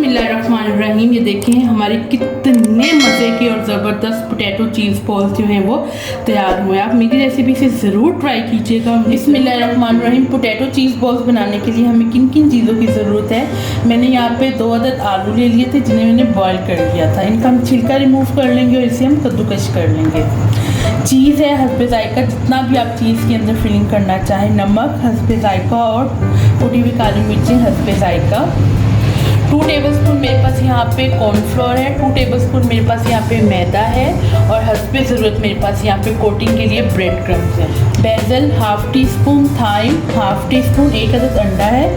बिस्मिल्लाहिर्रहमानिर्रहीम। ये देखें हमारे कितने मज़े के और ज़बरदस्त पोटैटो चीज़ बॉल्स जो हैं वो तैयार हुए। आप मेरी रेसिपी से ज़रूर ट्राई कीजिएगा। बिस्मिल्लाहिर्रहमानिर्रहीम। पोटैटो चीज़ बॉल्स बनाने के लिए हमें किन किन चीज़ों की ज़रूरत है। मैंने यहाँ पे 2 अदद आलू ले लिए थे जिन्हें मैंने बॉयल कर लिया था। इनका हम छिलका रिमूव कर लेंगे और इसे हम कद्दूकश कर लेंगे। चीज़ है हस्बे ज़ायका, जितना भी आप चीज़ के अंदर फिलिंग करना चाहें। नमक हस्बे ज़ायका और कुटी हुई काली मिर्चें हस्बे ज़ायका। 2 टेबलस्पून मेरे पास यहाँ पे कॉर्नफ्लोर है। 2 टेबलस्पून मेरे पास यहाँ पे मैदा है और हस्बे ज़रूरत मेरे पास यहाँ पे कोटिंग के लिए ब्रेड क्रम्स है। Basil half teaspoon, thyme half teaspoon, 1 अदद अंडा है।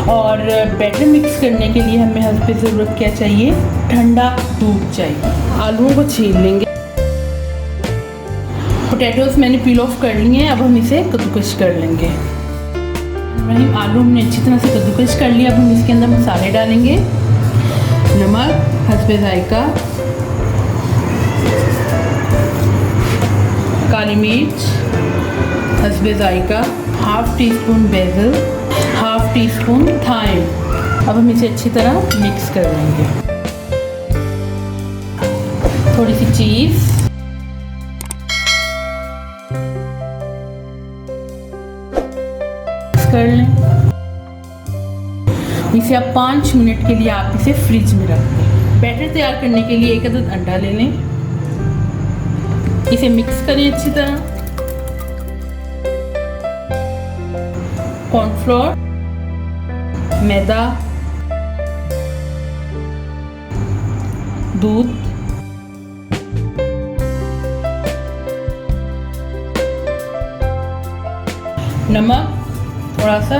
और बैटर मिक्स करने के लिए हमें हस्बे ज़रूरत क्या चाहिए, ठंडा दूध चाहिए। आलूओं को छील लेंगे। पोटैटोज़ मैंने पील ऑफ कर लिए हैं, अब हम इसे कद्दूकश कर लेंगे। आलू हमने अच्छी तरह से कद्दूकश कर लिया। अब हम इसके अंदर मसाले डालेंगे। नमक हस्बे ज़ायका, काली मिर्च हस्बे ज़ायका, half teaspoon basil, half teaspoon thyme. अब हम इसे अच्छी तरह मिक्स कर लेंगे। थोड़ी सी चीज़, कर लें। इसे आप 5 मिनट के लिए आप इसे फ्रिज में रख दें। बैटर तैयार करने के लिए 1 अदद अंडा ले लें। इसे मिक्स करें अच्छी तरह। कॉर्नफ्लोर, मैदा, दूध, नमक, थोड़ा सा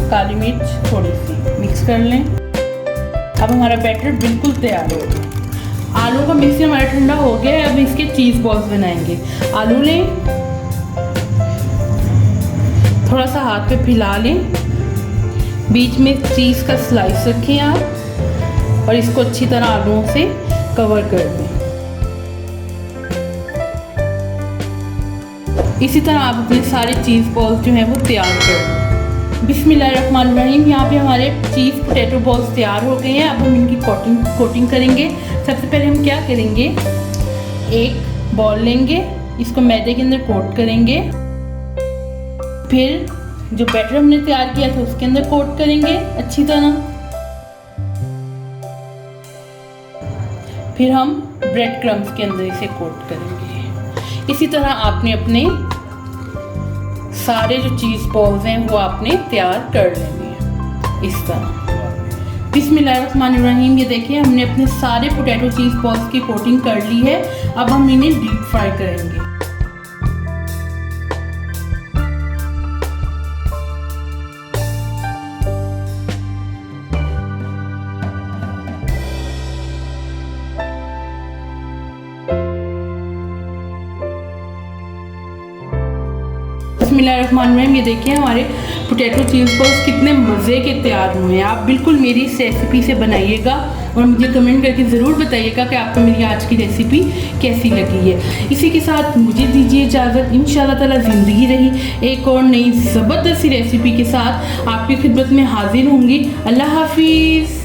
काली मिर्च, थोड़ी सी मिक्स कर लें। अब हमारा बैटर बिल्कुल तैयार हो गया। आलू का मिक्सचर हमारा ठंडा हो गया है। अब इसके चीज़ बॉल्स बनाएंगे। आलू लें, थोड़ा सा हाथ पे फैला लें, बीच में चीज़ का स्लाइस रखें आप और इसको अच्छी तरह आलूओं से कवर कर दें। इसी तरह आप अपने सारे चीज़ बॉल्स जो हैं वो तैयार कर लें। बिस्मिल्लाहिर्रहमानिर्रहीम। यहाँ पे हमारे चीज़ पोटैटो बॉल्स तैयार हो गए हैं। अब हम इनकी कोटिंग करेंगे। सबसे पहले हम क्या करेंगे, एक बॉल लेंगे, इसको मैदे के अंदर कोट करेंगे। फिर जो बैटर हमने तैयार किया था उसके अंदर कोट करेंगे अच्छी तरह। फिर हम ब्रेड क्रम्स के अंदर इसे कोट करेंगे। इसी तरह आपने अपने सारे जो चीज़ बॉल्स हैं वो आपने तैयार कर लेने हैं इस तरह। बिस्मिल्लाहिर्रहमानिर्रहीम। ये देखिए हमने अपने सारे पोटैटो चीज़ बॉल्स की कोटिंग कर ली है। अब हम इन्हें डीप फ्राई करेंगे। बिस्मिल्लाहिर्रहमानिर्रहीम। ये देखिए हमारे पोटैटो चीज़ बॉल्स कितने मज़े के तैयार हुए हैं। आप बिल्कुल मेरी इस रेसिपी से बनाइएगा और मुझे कमेंट करके ज़रूर बताइएगा कि आपको मेरी आज की रेसिपी कैसी लगी है। इसी के साथ मुझे दीजिए इजाज़त। इंशाअल्लाह ताला ज़िंदगी रही एक और नई ज़बरदस्त रेसिपी के साथ आपकी खिदमत में हाजिर होंगी। अल्लाह हाफिज़।